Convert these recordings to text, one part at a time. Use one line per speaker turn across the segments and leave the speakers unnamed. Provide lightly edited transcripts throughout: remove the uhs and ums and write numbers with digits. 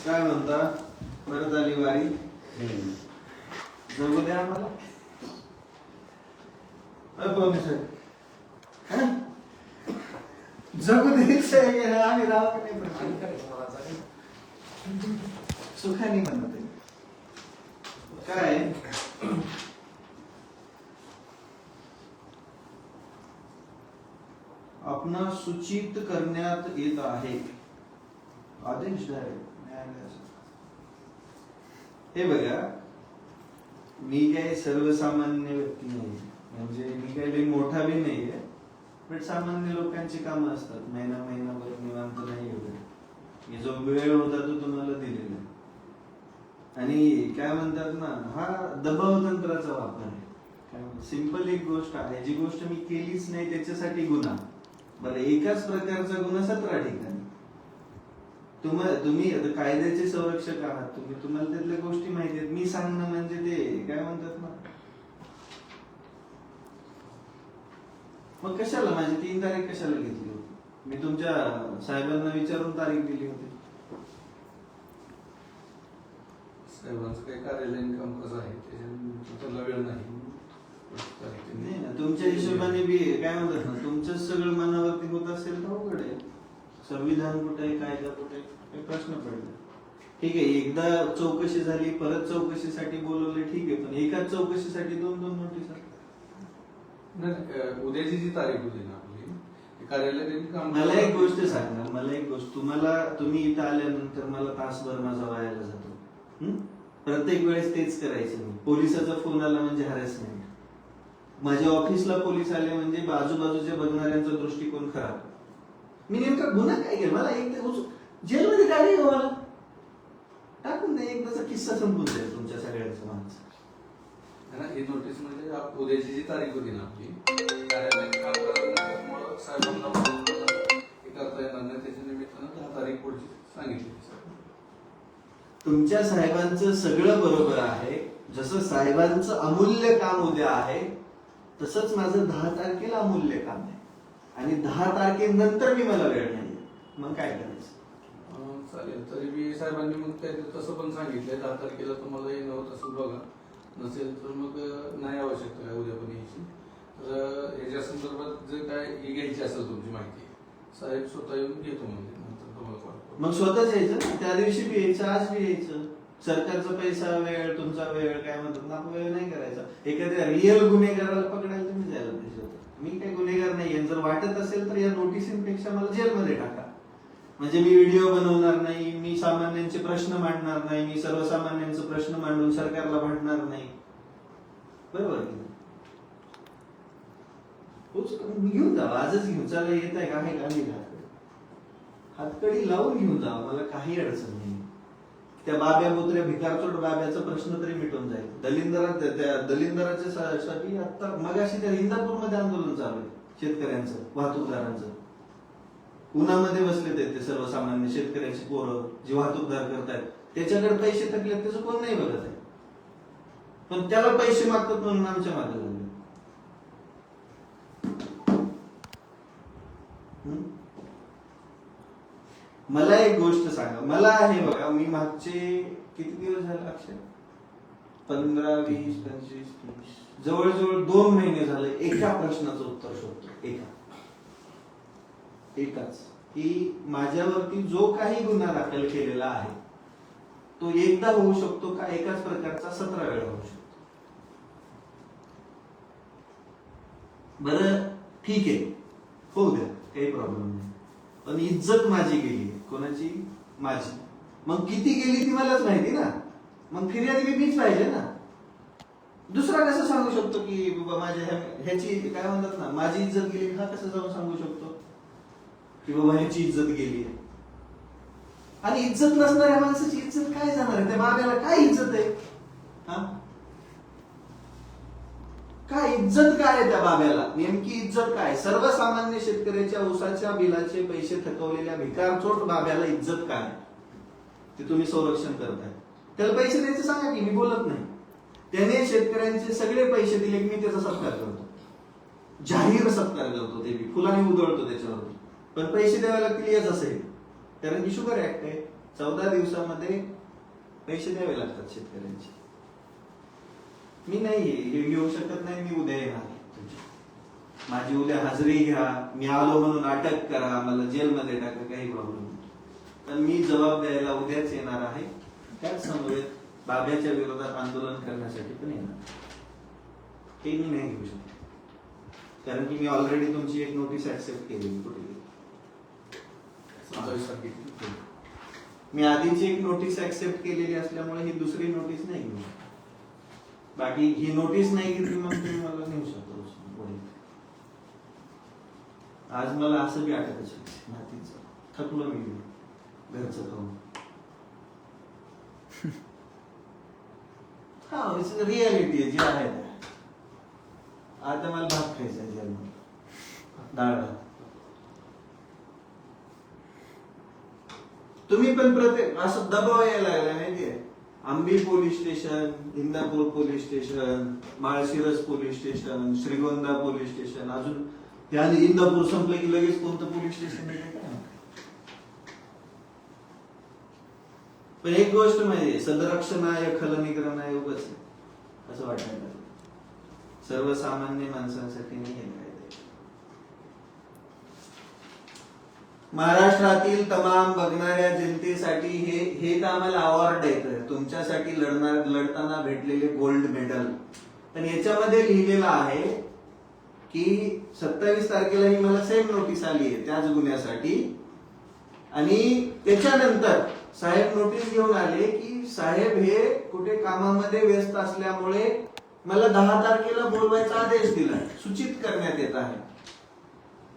काय म्हणता, परत आली वारी, जगू द्या आम्हाला. जगू द्यायचं आम्ही राहू का नाही, सुखाने म्हणते काय. आपणा सूचित करण्यात येत आहे आदेश न्यायालयाचा. हे बघा, मी काही सर्वसामान्य व्यक्ती नाही, म्हणजे मी काही मोठा बी नाहीये, पण सामान्य लोकांची कामं असतात. महिनाभर निवांत नाही वगैरे. जो वेळ होता तो तुम्हाला दिलेला. आणि काय म्हणतात ना, हा दबाव तंत्राचा वापर आहे. सिंपल एक गोष्ट आहे, जी गोष्ट मी केलीच नाही त्याच्यासाठी गुन्हा. बरं, एकाच प्रकारचा गुन्हा 17 ठिकाणी. तुम्ही कायद्याचे संरक्षक आहात, तुम्हाला त्यातल्या गोष्टी माहिती आहेत. मी सांगणं म्हणजे ते काय म्हणतात ना, मग कशाला माझी 3 तारीख कशाला घेतली होती? मी तुमच्या साहेबांना विचारून तारीख दिली होती.
साहेबांचं काही कार्यालयीन काम कसं आहे त्याला वेळ नाही
ना. तुमच्या हिशोबाने बी काय म्हणतात ना, तुमचं सगळं मनावरती होत असेल तर अवघड आहे. संविधान कुठे आहे, कायदा कुठे आहे, प्रश्न पडला. ठीक आहे, एकदा चौकशी झाली, परत चौकशीसाठी बोलवले, ठीक आहे, पण एकाच चौकशीसाठी 2 नोटीस.
उद्याची जी तारीख होती ना आपली, कार्यालयात काम.
मला एक गोष्ट सांगा, तुम्ही इथं आल्यानंतर मला तासभर माझा वायाला जातो. प्रत्येक वेळेस तेच करायचं मी. पोलिसाचा फोन आला म्हणजे हॅरेसमेंट. माझ्या ऑफिसला पोलीस आले म्हणजे आजूबाजूच्या बघणाऱ्यांचा दृष्टिकोन खराब. मी नेमका गुन्हा काय केला? मला एकदा जेलमध्ये गाडी मला टाकून द्या, एकदाचा किस्सा संपून जाईल तुमच्या सगळ्यांचा माणसं.
ही नोटीस म्हणजे उद्याची जी तारीख होती ना आपली, कार्यालयात काम करायला साहेबांना करता येणार नाही, त्याच्या निमित्तानं 10 तारीख पुढची सांगितली.
तुमच्या साहेबांचं सगळं बरोबर आहे. जसं साहेबांचं अमूल्य काम उद्या आहे, तसंच माझं 10 तारखेला अमूल्य काम आहे. आणि 10 तारखेनंतर मी मला वेळ नाही, मग काय करायचं?
चालेल. तरी मी साहेबांनी मग तसं पण सांगितलंय 10 तारखेला तुम्हाला येणं होत असं बघा, नसेल तर मग नाही आवश्यकता काय उद्या पण यायची. तर ह्याच्या संदर्भात जे काय घ्यायची असेल तुमची माहिती, साहेब स्वतः येऊन घेतो म्हणजे नंतर तुम्हाला कॉल.
मग स्वतःच यायचं, त्या दिवशी बी यायचं, आज बी यायचं. सरकारचा पैसा, वेळ, तुमचा वेळ, काय म्हणतात ना, वेळ नाही करायचा. एखाद्या रिअल गुन्हेगाराला पकडायला तुम्ही जायला पाहिजे होतं. मी काही गुन्हेगार नाहीये. जर वाटत असेल तर या नोटिसींपेक्षा मला जेलमध्ये टाका. म्हणजे मी व्हिडिओ बनवणार नाही, मी सामान्यांचे प्रश्न मांडणार नाही, मी सर्वसामान्यांचे प्रश्न मांडून सरकारला भांडणार नाही. बरोबर की घेऊन जा, आजच घेऊन चाला. येत आहे का? आहे का? नाही हातकडी लावून घेऊन जा, मला काही अडचण नाही. त्या बाब्या बोत्र्या भिकारचोट बाब्याचा प्रश्न तरी मिटून जाईल. दलिंदराच्या साठी आता मगाशी त्या इंदापूरमध्ये आंदोलन चालू आहे शेतकऱ्यांचं, वाहतूकदारांचं. उन्हामध्ये बसलेत ते सर्वसामान्य शेतकऱ्यांची पोरं जी वाहतूकदार करतायत. त्याच्याकडे पैसे थकलेत, त्याचं कोण नाही बघत आहे, पण त्याला पैसे मागतात म्हणून आमच्या मागे लागले. मला एक गोष्ट सांगा, मला हे बघा, मी मागचे किती दिवस झाले अक्षय, 15, 20, 25, 30, जवळजवळ 2 महिने झाले एका प्रश्नाचं उत्तर शोधतो. एकाच की माझ्यावरती जो काही गुन्हा दाखल केलेला आहे तो एकदा होऊ शकतो का एकाच प्रकारचा 17 वेळा होऊ शकतो? बरं ठीक आहे, होऊ द्या, काही प्रॉब्लेम नाही. पण इज्जत माझी गेली. कोणाची? माझी. मग किती गेली ती मलाच माहिती ना. मग फिर्यादी मीच पाहिजे ना. दुसरा कसं सांगू शकतो की बाबा माझ्या ह्याची काय म्हणतात ना, माझी इज्जत गेली, हा कसं जाऊन सांगू शकतो की बाबा ह्याची इज्जत गेली? आणि इज्जत नसणाऱ्या माणसाची इज्जत काय जाणार आहे? त्या बाब्याला काय इज्जत आहे? काय इज्जत काय आहे त्या बाब्याला? नेमकी इज्जत काय? सर्वसामान्य शेतकऱ्याच्या ऊसाच्या बिलाचे पैसे थकवलेल्या भिकारचोट बाब्याला इज्जत काय? ते तुम्ही संरक्षण करताय. त्याला पैसे द्यायचे सांगा की, मी बोलत नाही. त्याने शेतकऱ्यांचे सगळे पैसे दिले की मी त्याचा सत्कार करतो. जाहीर सत्कार करतो ते बी फुलाने उधळतो त्याच्यावर, पण पैसे द्यावे लागतील याच असेल, कारण की शुगर ऍक्ट आहे. 14 दिवसामध्ये पैसे द्यावे लागतात शेतकऱ्यांचे. मी नाही हे घेऊ शकत नाही, मी उद्या येणार, माझी उद्या हजेरी घ्या, मी आलो म्हणून अटक करा, मला जेलमध्ये टाका, काही प्रॉब्लेम नाही. पण मी जबाब द्यायला उद्याच येणार आहे. त्याच समवेत बाब्याच्या विरोधात आंदोलन करण्यासाठी पण येणार. हे मी नाही घेऊ शकत, कारण की मी ऑलरेडी तुमची एक नोटीस ऍक्सेप्ट केली. कुठे मी आधीची एक नोटीस ऍक्सेप्ट केलेली असल्यामुळे ही दुसरी नोटीस नाही घेऊ. बाकी ही नोटीस नाही घेतली मग तुम्ही मला नेऊ शकतो. आज मला असं बी आठवत नातीचं थकलो मी घरचं खाऊन. हा रियालिटी आहे जी आहे. आता मला भात खायचा आहे जेवण, डाळ भात. तुम्ही पण प्रत्येक असं दबाव यायला लागला माहितीये. Ambi police station, Indapur police station, Malshiras police station, Shrigonda police station, अजून त्याआधी इंदापूर संपलं की लगेच कोणतं पोलीस स्टेशन आहे काय. पण एक गोष्ट माहिती, सदरक्षणाय खलनिग्रहणाय उगाच असं वाटायला लागलं. सर्वसामान्य माणसांसाठी नाही आहे कायदे. महाराष्ट्रातील तमाम बघणाऱ्या जनतेसाठी हे तर आम्हाला अवॉर्ड येतं, तुमच्यासाठी लढताना भेटलेले गोल्ड मेडल. पण याच्यामध्ये लिहिलेलं आहे की 27 तारखेलाही मला सेम नोटीस आली आहे त्याच गुन्ह्यासाठी, आणि त्याच्यानंतर साहेब नोटीस घेऊन आले की साहेब हे कुठे कामामध्ये व्यस्त असल्यामुळे मला 10 तारखेला बोलवायचा आदेश दिला, सूचित करण्यात येत आहे.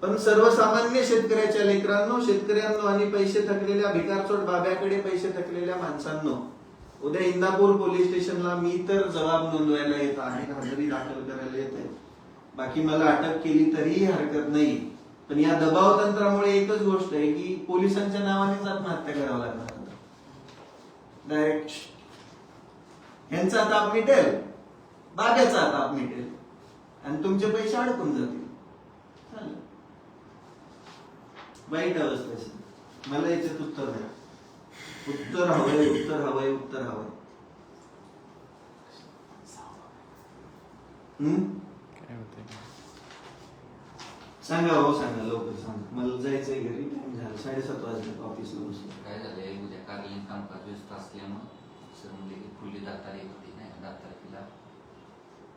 पण सर्वसामान्य शेतकऱ्याच्या लेकरांनो, शेतकऱ्यांनो आणि पैसे थकलेल्या भिकारचोट बाब्याकडे पैसे थकलेल्या माणसांनो, उद्या इंदापूर पोलीस स्टेशनला मी तर जबाब नोंदवायला येत आहे, हजेरी दाखल करायला येत आहे. बाकी मला अटक केली तरीही हरकत नाही. पण या दबाव तंत्रामुळे एकच गोष्ट आहे की पोलिसांच्या नावानेच आत्महत्या करावं लागणार. डायरेक्ट ह्यांचा ताप मिटेल, बाब्याचा ताप मिटेल, आणि तुमचे पैसे अडकून जातील. वाईट अवस्था. मला याच्यात उत्तर द्या. उत्तर हवंय, उत्तर हवंय, उत्तर हवंय. सांगा भाऊ, सांगा लवकर सांगा. मला जायचंय घरी, टाइम झाला 7:30 वाजले ऑफिसला बसलो.
काय झालंय, उद्या कार्यालयीन कामकाज व्यस्त असल्यामुळे सर म्हणजे की फुले दातार येत होती नाही 10 तारखेला,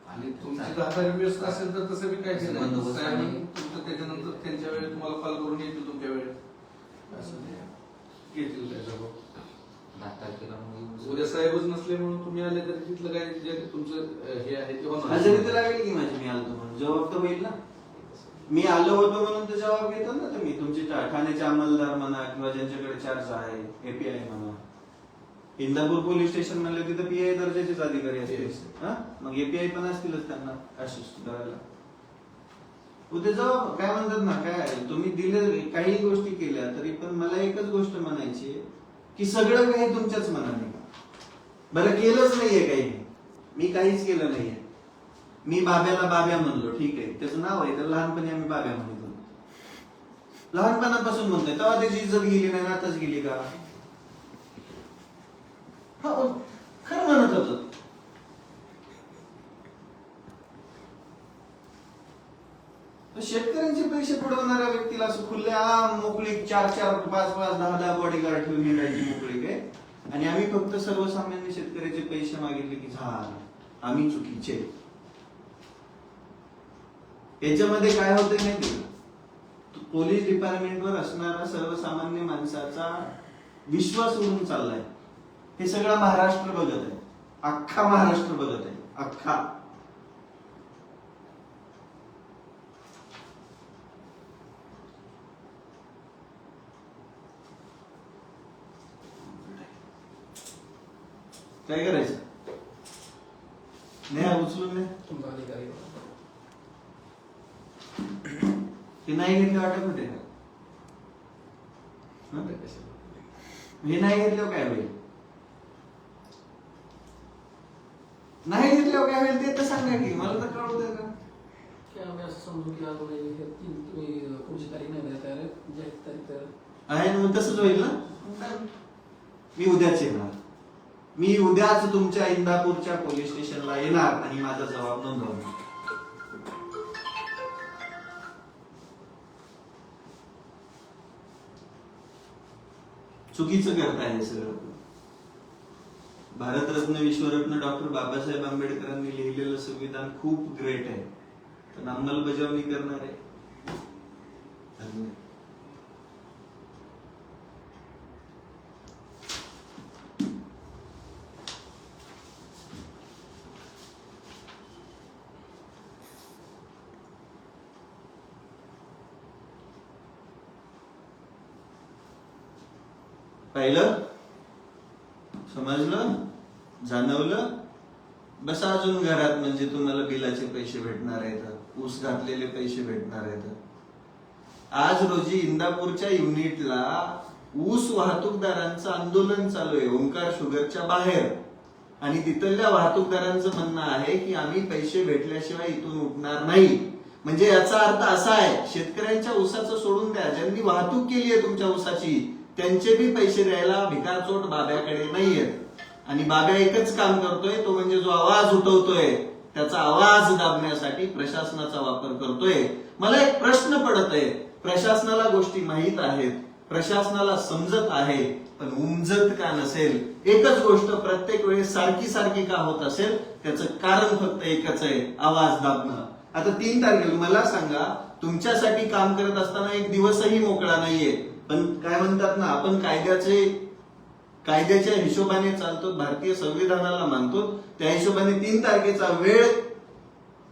आणि तुमची 10 तारीख व्यस्त असेल तर तसं बी काय केलं
बंदोबस्त आणि
तुमचं, त्याच्यानंतर त्यांच्या वेळेत तुम्हाला कॉल करून येतील, तुमच्या वेळेत असं घेतील त्याचा भाऊ.
10 तारखेला मग
उद्या साहेबच नसले म्हणून तुम्ही आले तर तिथलं काय जे तुमचं हे आहे ते होणार.
हजेरी तर लागेल की माझी, मी आलो म्हणून जबाब तर होईल ना. मी आलो होतो म्हणून तर जबाब घेतो ना तुम्ही. तुमचे ठाण्याचे अंमलदार म्हणा किंवा ज्यांच्याकडे चार्ज आहे, एपीआय म्हणा. इंदापूर पोलीस स्टेशन म्हणले तिथं पीआय दर्जाचेच अधिकारी असतील, मग एपीआय पण असतीलच त्यांना असिस्ट करायला. उद्या जबाब काय म्हणतात ना, काय तुम्ही दिले काही गोष्टी केल्या तरी पण मला एकच गोष्ट म्हणायची की सगळं काही तुमच्याच मनाने. बरं केलंच नाहीये काही, मी काहीच केलं नाहीये. मी बाब्याला बाब्या म्हणलो, ठीक आहे, त्याचं नाव आहे, त्याला लहानपणी आम्ही बाब्या म्हणतो, लहानपणापासून म्हणतोय, तेव्हा त्याची इज्जत गेली नाही, आताच गेली का? खरं म्हणत होतो. शेतकऱ्यांचे पैसे बुडवणाऱ्या व्यक्तीला असं खुले आम मोकळी 4-4, 5-5, 10-10 बॉडीगार्ड ठेवून हिंडायची मोकळी काय, आणि आम्ही फक्त सर्वसामान्य शेतकऱ्याचे पैसे मागितले की झालं, आम्ही चुकीचे. याच्यामध्ये काय होतंय माहिती, पोलीस डिपार्टमेंटवर असणारा सर्वसामान्य माणसाचा विश्वास उडून चाललाय. हे सगळं महाराष्ट्र बघत आहे, अख्खा महाराष्ट्र बघत आहे, अख्खा. काय करायचं? नाही उचलून नाही,
तुमचा अधिकारी
हे नाही घेतलं अटक होते का? हे नाही घेतल्यावर काय होईल? नाही घेतल्यावर काय होईल ते तर सांगा की, मला तर कळू दे का.
आम्ही असं समजू की अजून तुम्ही पुढची तारीख नाही द्या तयार जी तारीख तयार
आहे ना, मग तसंच होईल ना. मी उद्याच येणार. मी उद्याच तुमच्या इंदापूरच्या पोलीस स्टेशनला येणार आणि माझा जबाब नोंदवणार. चुकीचं करताय हे सगळं. भारतरत्न विश्वरत्न डॉक्टर बाबासाहेब आंबेडकरांनी लिहिलेलं संविधान खूप ग्रेट आहे, पण अंमलबजावणी करणार आहे. पाहिलं, समजलं, जाणवलं. बस अजून घरात, म्हणजे तुम्हाला बिलाचे पैसे भेटणार आहेत, ऊस घातलेले पैसे भेटणार आहेत. आज रोजी इंदापूरच्या युनिटला ऊस वाहतूकदारांचं आंदोलन चालू आहे ओंकार शुगरच्या बाहेर, आणि तिथल्या वाहतूकदारांचं म्हणणं आहे की आम्ही पैसे भेटल्याशिवाय इथून उठणार नाही. म्हणजे याचा अर्थ असा आहे, शेतकऱ्यांच्या ऊसाचं सोडून द्या, ज्यांनी वाहतूक केली आहे तुमच्या ऊसाची त्यांचे बी पैसे द्यायला भिकारचोट बाब्याकडे नाहीयेत. आणि बाब्या एकच काम करतोय, तो म्हणजे जो आवाज उठवतोय त्याचा आवाज दाबण्यासाठी प्रशासनाचा वापर करतोय. मला एक प्रश्न पडत आहे, प्रशासनाला गोष्टी माहीत आहेत, प्रशासनाला समजत आहे, पण उमजत का नसेल? एकच गोष्ट प्रत्येक वेळेस सारखी सारखी का होत असेल? त्याचं कारण फक्त एकच आहे, आवाज दाबणं. आता 3 तारखेला मला सांगा, तुमच्यासाठी काम करत असताना एक दिवसही मोकळा नाहीये, पण काय म्हणतात ना, आपण कायद्याच्या हिशोबाने चालतो, भारतीय संविधानाला मानतो, त्या हिशोबाने 3 तारखेचा वेळ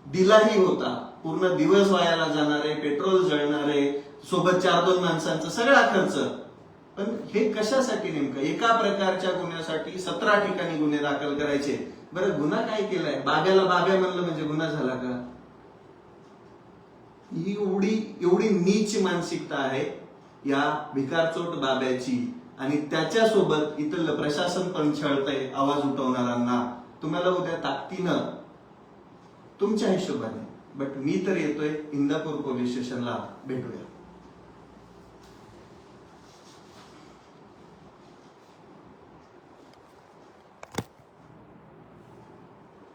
दिलाही होता. पूर्ण दिवस वायाला जाणार आहे, पेट्रोल जळणार आहे, सोबत 4-2 माणसांचा सगळा खर्च. पण हे कशासाठी नेमकं? एका प्रकारच्या गुन्ह्यासाठी 17 ठिकाणी गुन्हे दाखल करायचे. बरं, गुन्हा काय केलाय? बाब्याला बाब्या म्हणलं म्हणजे गुन्हा झाला का? ही एवढी नीच मानसिकता आहे या भिकारचोट बाब्याची, आणि त्याच्यासोबत इथलं प्रशासन पण छळतंय आवाज उठवणाऱ्यांना. तुम्हाला उद्या ताकदीनं तुमच्या हिशोबाने, बट मी तर येतोय इंदापूर पोलीस स्टेशनला, भेटूया.